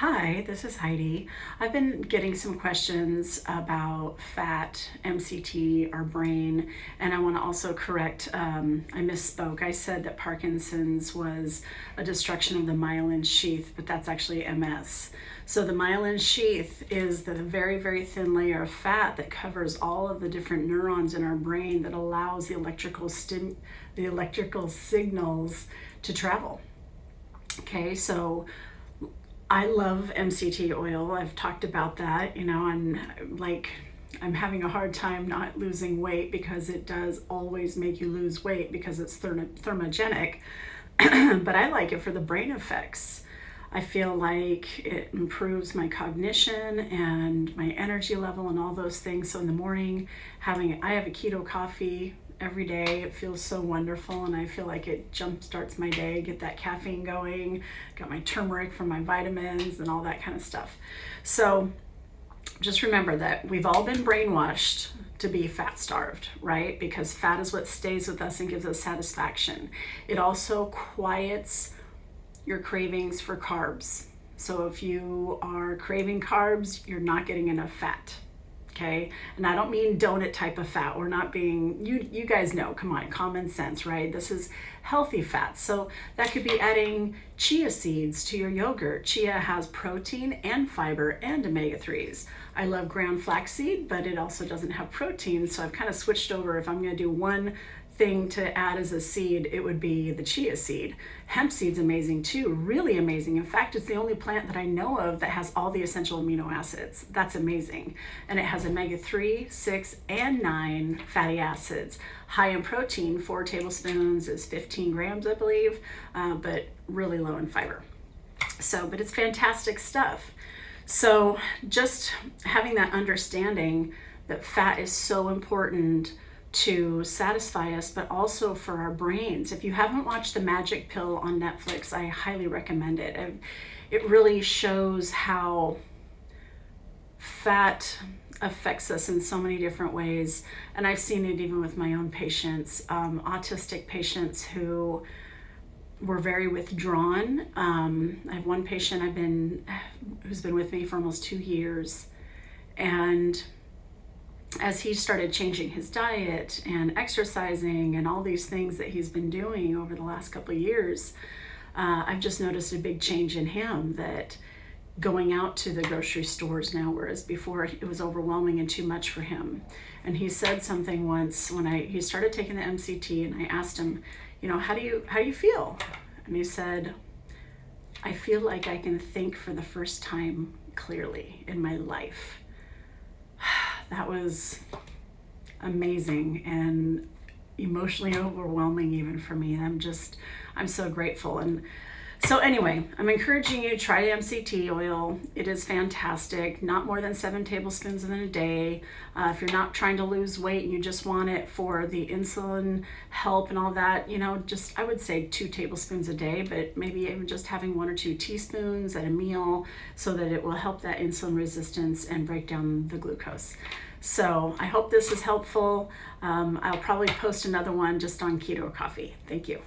Hi, this is Heidi. I've been getting some questions about fat, MCT, our brain, and I want to also correct, I misspoke. I said that Parkinson's was a destruction of the myelin sheath, but that's actually MS. So the myelin sheath is the very, very thin layer of fat that covers all of the different neurons in our brain that allows the electrical signals to travel. Okay, so I love MCT oil. I've talked about that. I'm having a hard time not losing weight because it does always make you lose weight because it's thermogenic. But I like it for the brain effects. I feel like it improves my cognition and my energy level and all those things. So in the morning, I have a keto coffee every day. It feels so wonderful, and I feel like it jump starts my day, get that caffeine going, got my turmeric from my vitamins and all that kind of stuff. So just remember that we've all been brainwashed to be fat starved, right? Because fat is what stays with us and gives us satisfaction. It also quiets your cravings for carbs. So if you are craving carbs, you're not getting enough fat. Okay, and I don't mean donut type of fat. We're not being, you guys know, come on, common sense, right? This is healthy fats. So that could be adding chia seeds to your yogurt. Chia has protein and fiber and omega-3s. I love ground flaxseed, but it also doesn't have protein. So I've kind of switched over. If I'm going to do one thing to add as a seed, it would be the chia seed. Hemp seed's amazing too, really amazing. In fact, it's the only plant that I know of that has all the essential amino acids. That's amazing. And it has omega-3, 6, and 9 fatty acids. High in protein, 4 tablespoons is 15 grams, I believe, but really low in fiber. But it's fantastic stuff. So just having that understanding that fat is so important to satisfy us, but also for our brains. If you haven't watched The Magic Pill on Netflix, I highly recommend it. It really shows how fat affects us in so many different ways. And I've seen it even with my own patients, autistic patients who were very withdrawn. I have one patient who's been with me for almost 2 years, and as he started changing his diet and exercising and all these things that he's been doing over the last couple of years, I've just noticed a big change in him, that going out to the grocery stores now, whereas before it was overwhelming and too much for him. And he said something once when he started taking the MCT, and I asked him, how do you feel? And he said, I feel like I can think for the first time clearly in my life. That was amazing and emotionally overwhelming even for me. I'm so grateful. And so anyway, I'm encouraging you to try MCT oil. It is fantastic. Not more than 7 tablespoons in a day. If you're not trying to lose weight and you just want it for the insulin help and all that, I would say 2 tablespoons a day, but maybe even just having 1 or 2 teaspoons at a meal so that it will help that insulin resistance and break down the glucose. So I hope this is helpful. I'll probably post another one just on keto coffee. Thank you.